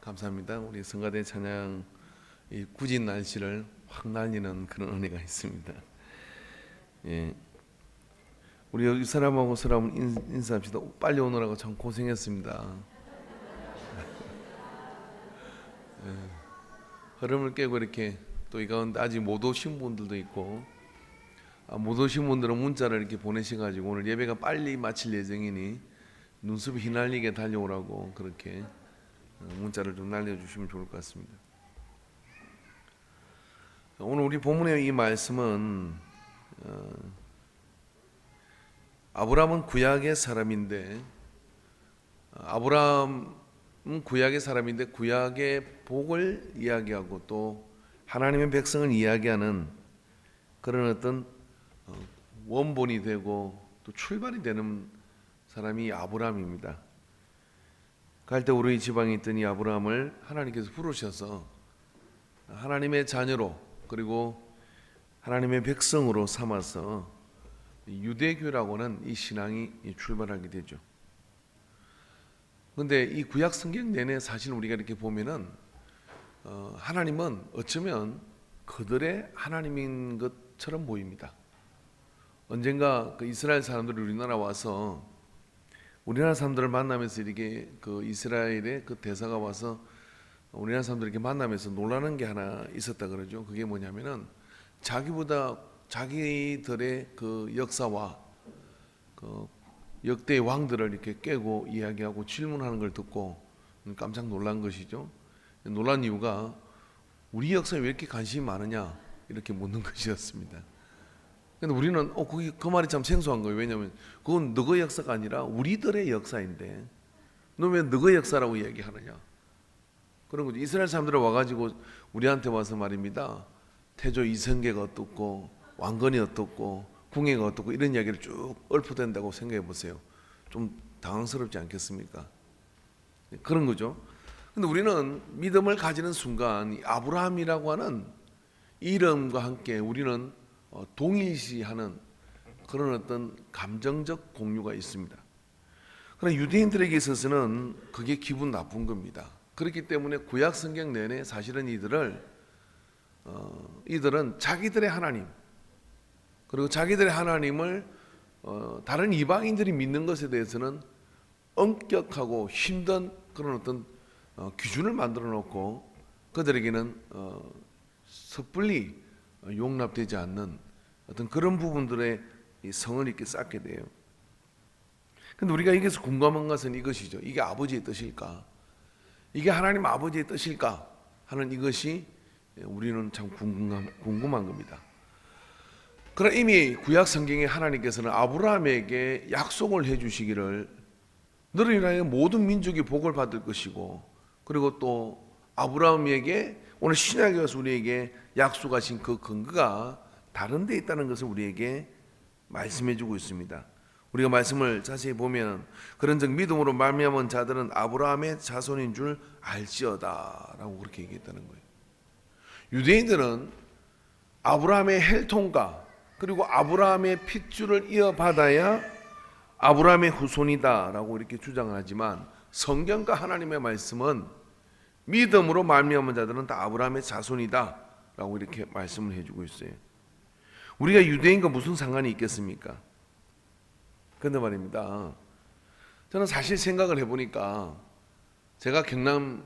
감사합니다. 우리 성가대 찬양 이 구진 날씨를 확 날리는 그런 은혜가 있습니다. 예, 우리 여기 사람하고 사람 인사합시다. 빨리 오느라고 참 고생했습니다. 예, 흐름을 깨고 이렇게 또 이 가운데 아직 못 오신 분들도 있고, 못 오신 분들은 문자를 이렇게 보내셔가지고 오늘 예배가 빨리 마칠 예정이니 눈썹이 휘날리게 달려오라고 그렇게 문자를 좀 날려주시면 좋을 것 같습니다. 오늘 우리 본문의 이 말씀은 아브라함은 구약의 사람인데 구약의 복을 이야기하고 또 하나님의 백성을 이야기하는 그런 어떤 원본이 되고 또 출발이 되는 사람이 아브라함입니다. 갈대 우르의 지방에 있던 이 아브라함을 하나님께서 부르셔서 하나님의 자녀로 그리고 하나님의 백성으로 삼아서 유대교라고는 이 신앙이 출발하게 되죠. 그런데 이 구약 성경 내내 사실 우리가 이렇게 보면은 하나님은 어쩌면 그들의 하나님인 것처럼 보입니다. 언젠가 그 이스라엘 사람들이 우리나라 와서 우리나라 사람들을 만나면서 이렇게 그 이스라엘의 그 대사가 와서 우리나라 사람들 이렇게 만나면서 놀라는 게 하나 있었다 그러죠. 그게 뭐냐면은 자기들의 그 역사와 그 역대의 왕들을 이렇게 깨고 이야기하고 질문하는 걸 듣고 깜짝 놀란 것이죠. 놀란 이유가 우리 역사에 왜 이렇게 관심이 많으냐 이렇게 묻는 것이었습니다. 근데 우리는 그 말이 참 생소한 거예요. 왜냐하면 그건 너의 역사가 아니라 우리들의 역사인데 너 왜 너의 역사라고 얘기하느냐 그런 거죠. 이스라엘 사람들이 와가지고 우리한테 와서 말입니다. 태조 이성계가 어떻고 왕건이 어떻고 궁예가 어떻고 이런 이야기를 쭉 읊어댄다고 생각해 보세요. 좀 당황스럽지 않겠습니까? 그런 거죠. 근데 우리는 믿음을 가지는 순간 이 아브라함이라고 하는 이름과 함께 우리는 동일시하는 그런 어떤 감정적 공유가 있습니다. 그러나 유대인들에게 있어서는 그게 기분 나쁜 겁니다. 그렇기 때문에 구약 성경 내내 사실은 이들은 자기들의 하나님 그리고 자기들의 하나님을 다른 이방인들이 믿는 것에 대해서는 엄격하고 힘든 그런 어떤 기준을 만들어 놓고 그들에게는 섣불리 용납되지 않는 어떤 그런 부분들의 성을 이렇게 쌓게 돼요. 근데 우리가 여기서 궁금한 것은 이것이죠. 이게 아버지의 뜻일까? 이게 하나님 아버지의 뜻일까? 하는 이것이 우리는 참 궁금한 겁니다. 그러나 이미 구약 성경에 하나님께서는 아브라함에게 약속을 해주시기를 너를 인하여 모든 민족이 복을 받을 것이고 그리고 또 아브라함에게 오늘 신약에 와서 우리에게 약속하신 그 근거가 다른 데 있다는 것을 우리에게 말씀해 주고 있습니다. 우리가 말씀을 자세히 보면 그런즉 믿음으로 말미암은 자들은 아브라함의 자손인 줄 알지어다 라고 그렇게 얘기했다는 거예요. 유대인들은 아브라함의 혈통과 그리고 아브라함의 핏줄을 이어받아야 아브라함의 후손이다 라고 이렇게 주장을 하지만 성경과 하나님의 말씀은 믿음으로 말미암은 자들은 다 아브라함의 자손이다 라고 이렇게 말씀을 해주고 있어요. 우리가 유대인과 무슨 상관이 있겠습니까? 그런데 말입니다. 저는 사실 생각을 해보니까 제가 경남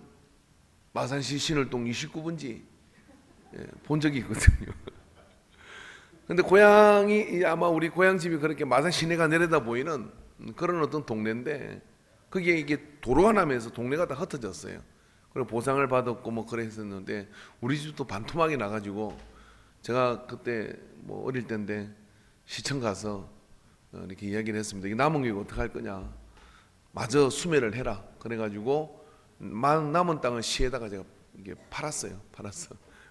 마산시 신월동 29번지 본 적이 있거든요. 근데 고향이 아마 우리 고향집이 그렇게 마산 시내가 내려다 보이는 그런 어떤 동네인데 그게 이게 도로가 나면서 동네가 다 흩어졌어요. 그리고 보상을 받았고 뭐 그랬었는데 우리 집도 반토막이 나가지고 제가 그때 뭐 어릴 때인데 시청 가서 이렇게 이야기를 했습니다. 이게 남은 게 어떻게 할 거냐? 마저 수매를 해라. 그래가지고 남은 땅을 시에다가 제가 이게 팔았어요.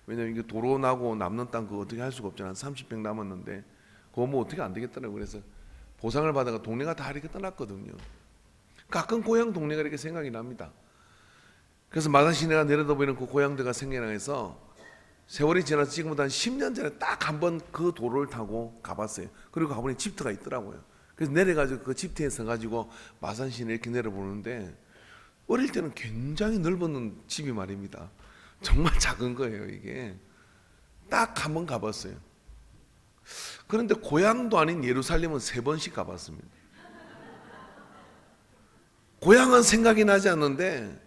왜냐면 이게 도로 나고 남는 땅 그거 어떻게 할 수가 없잖아요. 30평 남았는데 그거 뭐 어떻게 안 되겠더라고요. 그래서 보상을 받아가 동네가 다 이렇게 떠났거든요. 가끔 고향 동네가 이렇게 생각이 납니다. 그래서 마산 시내가 내려다 보이는 그 고향들과 생겨나서 세월이 지나서 지금보다 한 10년 전에 딱 한 번 그 도로를 타고 가봤어요. 그리고 가보니 집터가 있더라고요. 그래서 내려가지고 그 집터에 서가지고 마산 시내 이렇게 내려보는데 어릴 때는 굉장히 넓은 집이 말입니다. 정말 작은 거예요. 이게 딱 한 번 가봤어요. 그런데 고향도 아닌 예루살렘은 3번씩 가봤습니다. 고향은 생각이 나지 않는데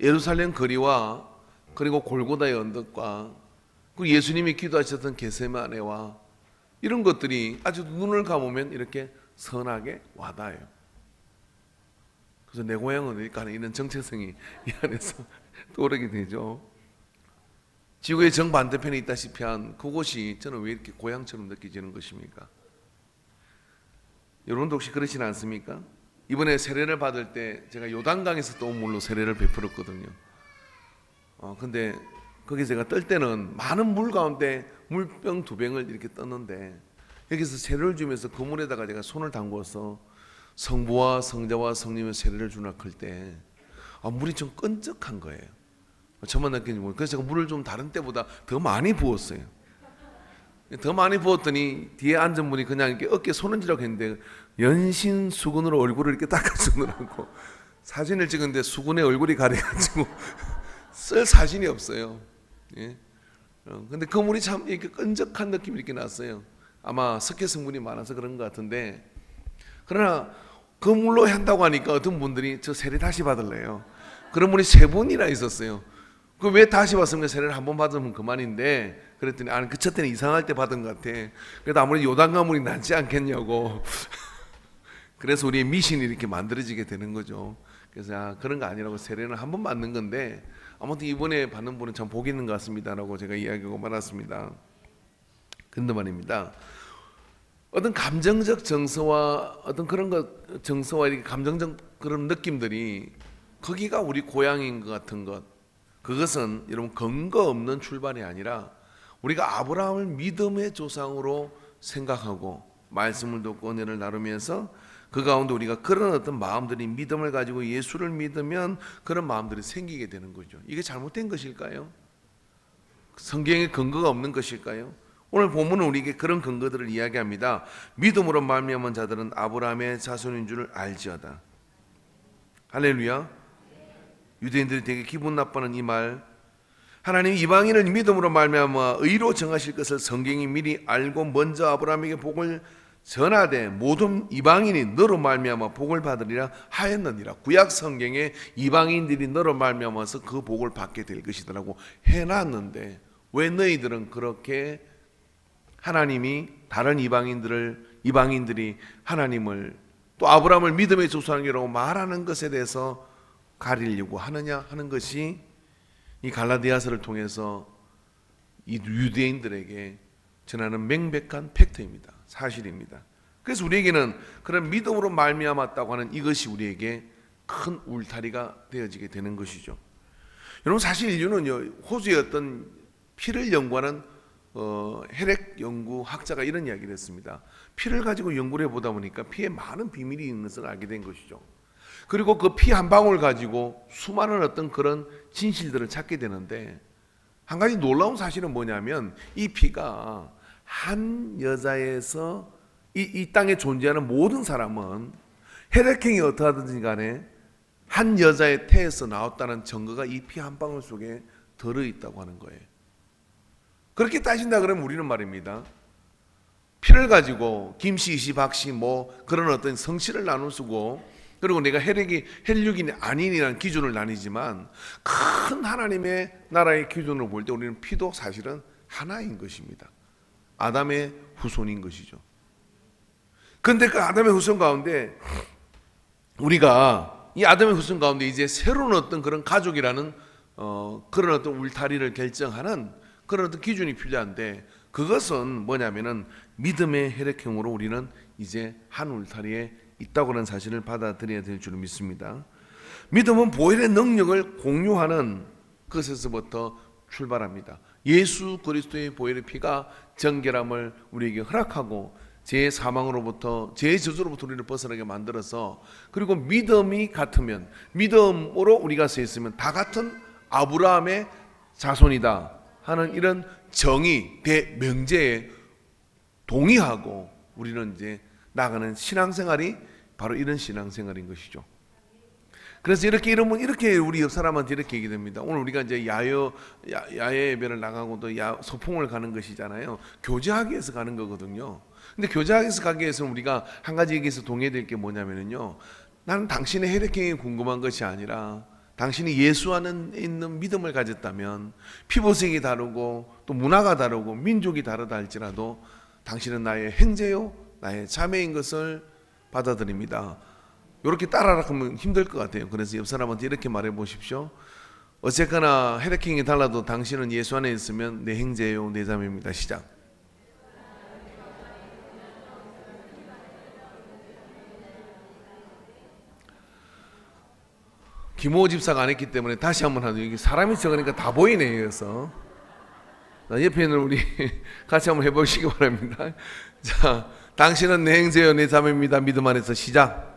예루살렘 거리와 그리고 골고다의 언덕과 그리고 예수님이 기도하셨던 겟세마네와 이런 것들이 아주 눈을 감으면 이렇게 선하게 와닿아요. 그래서 내 고향은 어딜까 하는 이런 정체성이 이 안에서 떠오르게 되죠. 지구의 정반대편에 있다시피 한 그곳이 저는 왜 이렇게 고향처럼 느껴지는 것입니까? 여러분도 혹시 그러시지 않습니까? 이번에 세례를 받을 때 제가 요단강에서 떠온 물로 세례를 베풀었거든요. 근데 거기 제가 뜰 때는 많은 물 가운데 물병 2병을 이렇게 떴는데 여기서 세례를 주면서 그 물에다가 제가 손을 담궈서 성부와 성자와 성령의 세례를 주나 클 때 물이 좀 끈적한 거예요. 저만 느끼는지 모르겠어요. 그래서 제가 물을 좀 다른 때보다 더 많이 부었어요. 더 많이 부었더니 뒤에 앉은 분이 그냥 이렇게 어깨에 손은지라고 했는데 연신 수건으로 얼굴을 이렇게 닦아주느라고 사진을 찍었는데 수건에 얼굴이 가려가지고 쓸 사진이 없어요. 예. 근데 그 물이 참 이렇게 끈적한 느낌이 이렇게 났어요. 아마 석회 성분이 많아서 그런 것 같은데, 그러나 그 물로 한다고 하니까 어떤 분들이 저 세례 다시 받을래요. 그런 분이 3분이나 있었어요. 그 왜 다시 받습니까? 세례를 한 번 받으면 그만인데. 그랬더니 아니 그 첫 때는 이상할 때 받은 것 같아. 그래도 아무래도 요단 가물이 낫지 않겠냐고. 그래서 우리의 미신이 이렇게 만들어지게 되는 거죠. 그래서 그런 거 아니라고, 세례는 한 번 받는 건데 아무튼 이번에 받는 분은 참 복이 있는 것 같습니다라고 제가 이야기하고 말았습니다. 그런데 말입니다, 어떤 감정적 정서와 어떤 그런 것, 정서와 이렇게 감정적 그런 느낌들이 거기가 우리 고향인 것 같은 것, 그것은 여러분 근거 없는 출발이 아니라 우리가 아브라함을 믿음의 조상으로 생각하고 말씀을 듣고 은혜를 나누면서 그 가운데 우리가 그런 어떤 마음들이, 믿음을 가지고 예수를 믿으면 그런 마음들이 생기게 되는 거죠. 이게 잘못된 것일까요? 성경에 근거가 없는 것일까요? 오늘 본문은 우리에게 그런 근거들을 이야기합니다. 믿음으로 말미암은 자들은 아브라함의 자손인 줄 알지어다. 할렐루야. 유대인들이 되게 기분 나빠하는 이 말, 하나님 이방인을 믿음으로 말미암아 의로 정하실 것을 성경이 미리 알고 먼저 아브라함에게 복을 전하되 모든 이방인이 너로 말미암아 복을 받으리라 하였느니라. 구약 성경에 이방인들이 너로 말미암아서 그 복을 받게 될 것이더라고 해놨는데, 왜 너희들은 그렇게 하나님이 다른 이방인들이 하나님을 또 아브라함을 믿음의 조상이라고 말하는 것에 대해서 가리려고 하느냐 하는 것이 이 갈라디아서를 통해서 이 유대인들에게 전하는 명백한 팩트입니다. 사실입니다. 그래서 우리에게는 그런 믿음으로 말미암았다고 하는 이것이 우리에게 큰 울타리가 되어지게 되는 것이죠. 여러분, 사실 인류는요, 호주의 어떤 피를 연구하는 혈액 연구 학자가 이런 이야기를 했습니다. 피를 가지고 연구를 해보다 보니까 피에 많은 비밀이 있는 것을 알게 된 것이죠. 그리고 그 피 한 방울 가지고 수많은 어떤 그런 진실들을 찾게 되는데, 한 가지 놀라운 사실은 뭐냐면 이 피가 한 여자에서 이 땅에 존재하는 모든 사람은 혈액형이 어떠하든지 간에 한 여자의 태에서 나왔다는 증거가 이 피 한 방울 속에 들어있다고 하는 거예요. 그렇게 따진다 그러면 우리는 말입니다, 피를 가지고 김씨, 이씨, 박씨 뭐 그런 어떤 성씨를 나누고, 그리고 내가 혈육이 아닌이라는 기준을 나뉘지만 큰 하나님의 나라의 기준으로 볼 때 우리는 피도 사실은 하나인 것입니다. 아담의 후손인 것이죠. 그런데 그 아담의 후손 가운데 우리가 이 아담의 후손 가운데 이제 새로운 어떤 그런 가족이라는 그런 어떤 울타리를 결정하는 그런 어떤 기준이 필요한데, 그것은 뭐냐면은 믿음의 혈액형으로 우리는 이제 한 울타리에 있다고 하는 사실을 받아들여야 될 줄 믿습니다. 믿음은 보혈의 능력을 공유하는 것에서부터 출발합니다. 예수 그리스도의 보혈의 피가 정결함을 우리에게 허락하고 제 사망으로부터, 제 저주로부터 우리를 벗어나게 만들어서, 그리고 믿음이 같으면, 믿음으로 우리가 서 있으면 다 같은 아브라함의 자손이다 하는 이런 정의, 대명제에 동의하고 우리는 이제 나가는 신앙생활이 바로 이런 신앙생활인 것이죠. 그래서 이렇게 이러면 이렇게 우리 옆 사람한테 이렇게 얘기됩니다. 오늘 우리가 이제 야외 예배를 나가고 또 소풍을 가는 것이잖아요. 교제하기 위해서 가는 거거든요. 근데 교제하기 위해서 가기 위해서는 우리가 한 가지 얘기해서 동의될 게 뭐냐면요, 나는 당신의 혈액형이 궁금한 것이 아니라 당신이 예수 안에 있는 믿음을 가졌다면 피부색이 다르고 또 문화가 다르고 민족이 다르다 할지라도 당신은 나의 형제요 나의 자매인 것을 받아들입니다. 이렇게 따라가면 힘들 것 같아요. 그래서 옆 사람한테 이렇게 말해 보십시오. 어쨌거나 혈액형이 달라도 당신은 예수 안에 있으면 내 형제요 내 자매입니다. 시작. 김호 집사가 안 했기 때문에 다시 한번 하죠. 이게 사람이 적으니까 다 보이네. 그래서 옆에 있는 우리 같이 한번 해보시기 바랍니다. 자, 당신은 내 형제요 내 자매입니다. 믿음 안에서. 시작.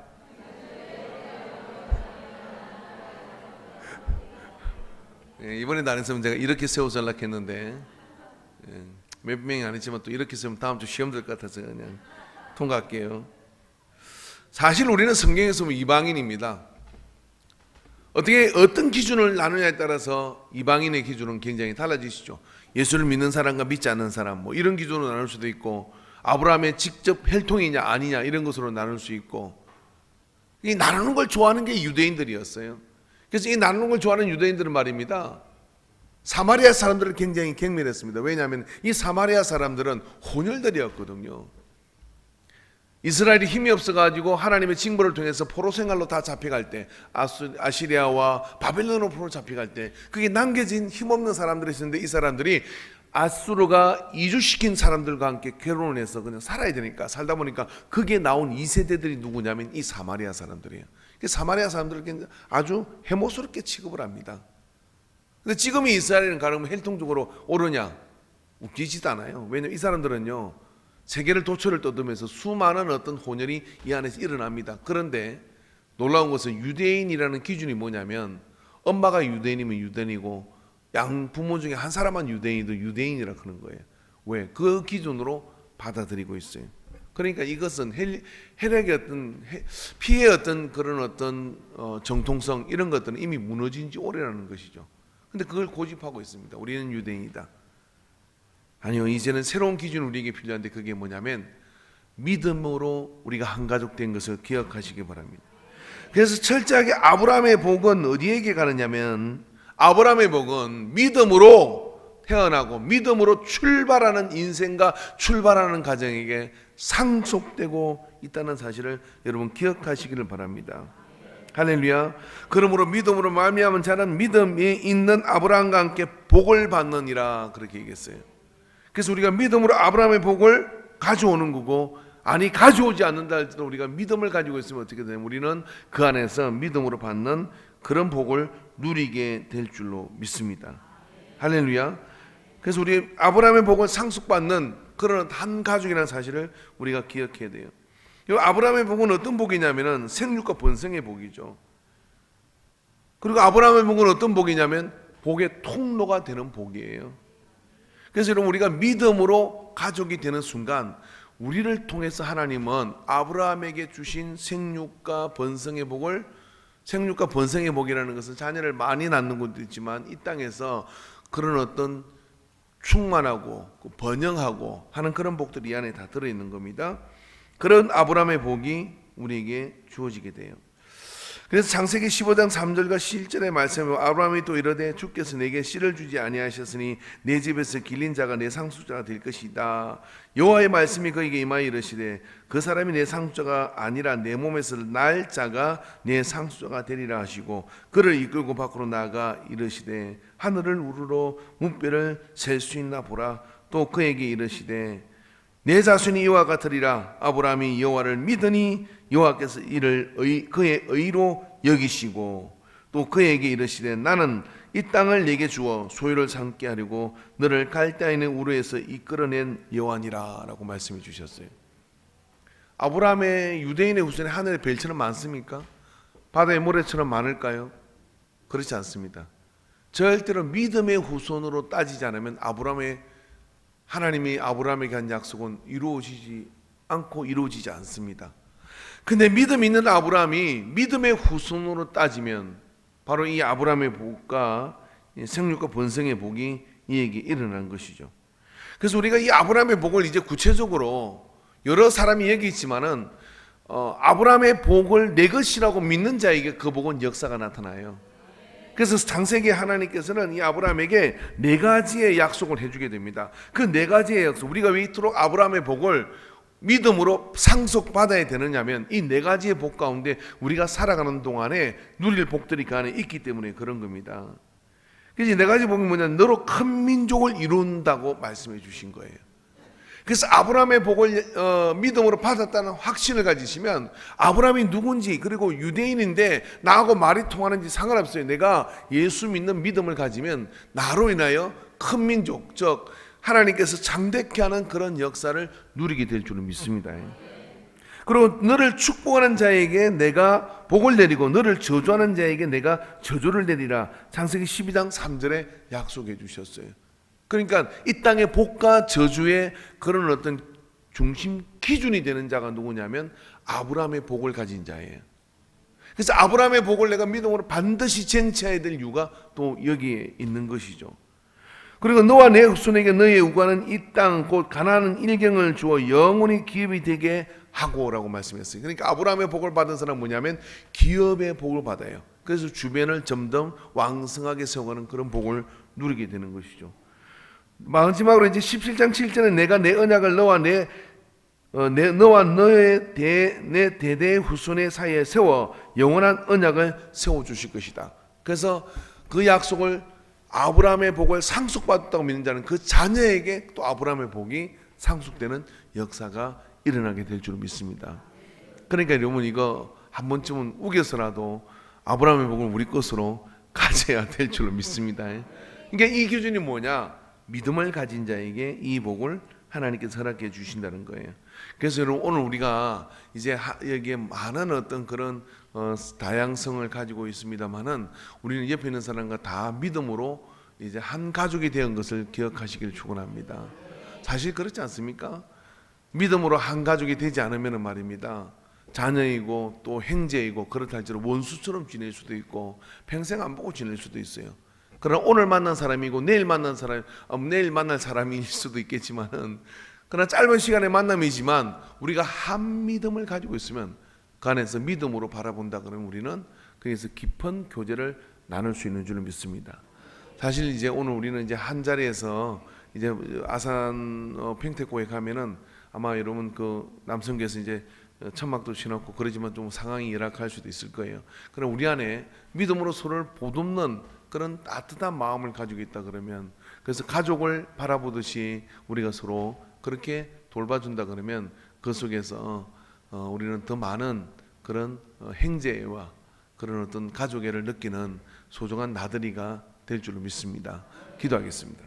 이번에도 안 했으면 제가 이렇게 세워서 연락했는데 몇 명이 안 했지만 또 이렇게 세우면 다음 주 시험 될 것 같아서 그냥 통과할게요. 사실 우리는 성경에서 이방인입니다. 어떤 기준을 나누냐에 따라서 이방인의 기준은 굉장히 달라지시죠. 예수를 믿는 사람과 믿지 않는 사람 뭐 이런 기준으로 나눌 수도 있고, 아브라함의 직접 혈통이냐 아니냐 이런 것으로 나눌 수 있고, 이 나누는 걸 좋아하는 게 유대인들이었어요. 그래서 이 나누는 걸 좋아하는 유대인들은 말입니다, 사마리아 사람들을 굉장히 경멸했습니다. 왜냐하면 이 사마리아 사람들은 혼혈들이었거든요. 이스라엘이 힘이 없어가지고 하나님의 징벌을 통해서 포로 생활로 다 잡혀갈 때, 아시리아와 바벨론으로 포로 잡혀갈 때 그게 남겨진 힘없는 사람들이 있었는데, 이 사람들이 아수르가 이주시킨 사람들과 함께 결혼을 해서 그냥 살아야 되니까 살다 보니까 그게 나온 2세대들이 누구냐면 이 사마리아 사람들이에요. 사마리아 사람들을 아주 해모스럽게 취급을 합니다. 근데 지금 이 이스라엘은 가령 혈통적으로 옳으냐? 웃기지도 않아요. 왜냐하면 이 사람들은요 세계를 도처를 떠들면서 수많은 어떤 혼혈이 이 안에서 일어납니다. 그런데 놀라운 것은 유대인이라는 기준이 뭐냐면, 엄마가 유대인이면 유대인이고 양 부모 중에 한 사람만 유대인이도 유대인이라 그러는 거예요. 왜? 그 기준으로 받아들이고 있어요. 그러니까 이것은 혈액의 어떤 피의 어떤 그런 어떤 정통성 이런 것들은 이미 무너진 지 오래라는 것이죠. 근데 그걸 고집하고 있습니다. 우리는 유대인이다. 아니요, 이제는 새로운 기준이 우리에게 필요한데 그게 뭐냐면 믿음으로 우리가 한 가족 된 것을 기억하시기 바랍니다. 그래서 철저하게 아브라함의 복은 어디에게 가느냐면, 아브라함의 복은 믿음으로 태어나고 믿음으로 출발하는 인생과 출발하는 가정에게 상속되고 있다는 사실을 여러분 기억하시기를 바랍니다. 할렐루야. 그러므로 믿음으로 말미암은 자는 믿음이 있는 아브라함과 함께 복을 받느니라, 그렇게 얘기했어요. 그래서 우리가 믿음으로 아브라함의 복을 가져오는 거고, 아니 가져오지 않는다 할지라도 우리가 믿음을 가지고 있으면 어떻게 되냐면 우리는 그 안에서 믿음으로 받는 그런 복을 누리게 될 줄로 믿습니다. 할렐루야. 그래서 우리 아브라함의 복을 상속받는 그런 한 가족이라는 사실을 우리가 기억해야 돼요. 이 아브라함의 복은 어떤 복이냐면 생육과 번성의 복이죠. 그리고 아브라함의 복은 어떤 복이냐면 복의 통로가 되는 복이에요. 그래서 여러분, 우리가 믿음으로 가족이 되는 순간 우리를 통해서 하나님은 아브라함에게 주신 생육과 번성의 복을, 생육과 번성의 복이라는 것은 자녀를 많이 낳는 것도 있지만 이 땅에서 그런 어떤 충만하고 번영하고 하는 그런 복들이 이 안에 다 들어있는 겁니다. 그런 아브라함의 복이 우리에게 주어지게 돼요. 그래서 창세기 15장 3절과 7절의 말씀에 아브라함이 또 이르되 주께서 내게 씨를 주지 아니하셨으니 내 집에서 길린 자가 내 상속자가 될 것이다. 여호와의 말씀이 그에게 임하여 이르시되 그 사람이 내 상속자가 아니라 내 몸에서 날 자가 내 상속자가 되리라 하시고, 그를 이끌고 밖으로 나가 이르시되 하늘을 우러러 문뼈를 셀 수 있나 보라. 또 그에게 이르시되 내 자손이 이와 같으리라. 아브라함이 여호와를 믿으니 여호와께서 이를 그의 의로 여기시고, 또 그에게 이르시되 나는 이 땅을 내게 주어 소유를 삼게 하려고 너를 갈대아인의 우르에서 이끌어낸 여호와니라 라고 말씀해 주셨어요. 아브라함의 유대인의 후손이 하늘의 별처럼 많습니까? 바다의 모래처럼 많을까요? 그렇지 않습니다. 절대로 믿음의 후손으로 따지지 않으면 하나님이 아브라함에게 한 약속은 이루어지지 않고 이루어지지 않습니다. 근데 믿음 있는 아브라함이 믿음의 후손으로 따지면 바로 이 아브라함의 복과 생육과 번성의 복이 이에게 일어난 것이죠. 그래서 우리가 이 아브라함의 복을 이제 구체적으로 여러 사람이 여기 있지만은 아브라함의 복을 내 것이라고 믿는 자에게 그 복은 역사가 나타나요. 그래서 창세기 하나님께서는 이 아브라함에게 네 가지의 약속을 해주게 됩니다. 그 네 가지의 약속, 우리가 왜 이토록 아브라함의 복을 믿음으로 상속받아야 되느냐면 이 네 가지의 복 가운데 우리가 살아가는 동안에 누릴 복들이 그 안에 있기 때문에 그런 겁니다. 그래서 이 네 가지 복이 뭐냐면 너로 큰 민족을 이룬다고 말씀해 주신 거예요. 그래서 아브라함의 복을 믿음으로 받았다는 확신을 가지시면 아브라함이 누군지, 그리고 유대인인데 나하고 말이 통하는지 상관없어요. 내가 예수 믿는 믿음을 가지면 나로 인하여 큰 민족, 즉 하나님께서 창대케 하는 그런 역사를 누리게 될 줄을 믿습니다. 그리고 너를 축복하는 자에게 내가 복을 내리고 너를 저주하는 자에게 내가 저주를 내리라. 창세기 12장 3절에 약속해 주셨어요. 그러니까 이 땅의 복과 저주의 그런 어떤 중심 기준이 되는 자가 누구냐면 아브라함의 복을 가진 자예요. 그래서 아브라함의 복을 내가 믿음으로 반드시 쟁취해야 될 이유가 또 여기에 있는 것이죠. 그리고 너와 내 후손에게 너의 우과는 이 땅 곧 가나안 일경을 주어 영원히 기업이 되게 하고라고 말씀했어요. 그러니까 아브라함의 복을 받은 사람은 뭐냐면 기업의 복을 받아요. 그래서 주변을 점점 왕성하게 세워가는 그런 복을 누리게 되는 것이죠. 마지막으로 이제 17장 7절에 내가 내 언약을 너와 너의 내 대대 후손의 사이에 세워 영원한 언약을 세워 주실 것이다. 그래서 그 약속을 아브라함의 복을 상속받았다고 믿는 자는 그 자녀에게 또 아브라함의 복이 상속되는 역사가 일어나게 될 줄 믿습니다. 그러니까 여러분 이거 한 번쯤은 우겨서라도 아브라함의 복을 우리 것으로 가져야 될 줄로 믿습니다. 그러니까 이 기준이 뭐냐? 믿음을 가진 자에게 이 복을 하나님께서 허락해 주신다는 거예요. 그래서 여러분 오늘 우리가 이제 여기에 많은 어떤 그런 다양성을 가지고 있습니다만은 우리는 옆에 있는 사람과 다 믿음으로 이제 한 가족이 된 것을 기억하시길 축원합니다. 사실 그렇지 않습니까? 믿음으로 한 가족이 되지 않으면 말입니다. 자녀이고 또 형제이고 그렇다 할지라도 원수처럼 지낼 수도 있고 평생 안 보고 지낼 수도 있어요. 그러나 오늘 만난 사람이고 내일 만날 사람일 수도 있겠지만은 그러나 짧은 시간의 만남이지만 우리가 한 믿음을 가지고 있으면 그 안에서 믿음으로 바라본다 그러면 우리는 거기서 깊은 교제를 나눌 수 있는 줄 믿습니다. 사실 이제 오늘 우리는 이제 한 자리에서 이제 아산 평택고에 가면은 아마 여러분 그 남성교에서 이제 천막도 신었고 그러지만 좀 상황이 열악할 수도 있을 거예요. 그럼 우리 안에 믿음으로 서로를 보듬는 그런 따뜻한 마음을 가지고 있다 그러면, 그래서 가족을 바라보듯이 우리가 서로 그렇게 돌봐준다 그러면 그 속에서 우리는 더 많은 그런 형제와 그런 어떤 가족애를 느끼는 소중한 나들이가 될 줄로 믿습니다. 기도하겠습니다.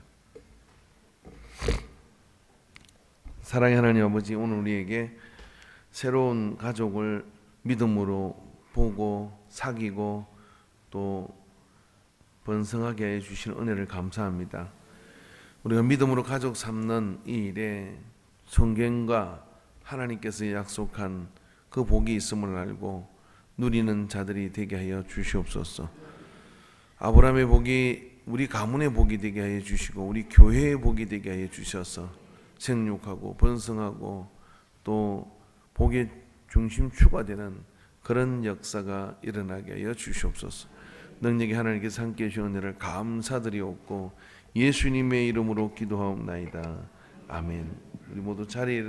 사랑의 하나님 아버지, 오늘 우리에게 새로운 가족을 믿음으로 보고 사귀고 또 번성하게 해주신 은혜를 감사합니다. 우리가 믿음으로 가족 삼는 이 일에 성경과 하나님께서 약속한 그 복이 있음을 알고 누리는 자들이 되게 하여 주시옵소서. 아브라함의 복이 우리 가문의 복이 되게 하여 주시고 우리 교회의 복이 되게 하여 주셔서 생육하고 번성하고 또 복의 중심추가 되는 그런 역사가 일어나게 하여 주시옵소서. 능력이 하나님께서 함께 해주신 은혜를 감사드리옵고 예수님의 이름으로 기도하옵나이다. 아멘. 우리 모두 자리에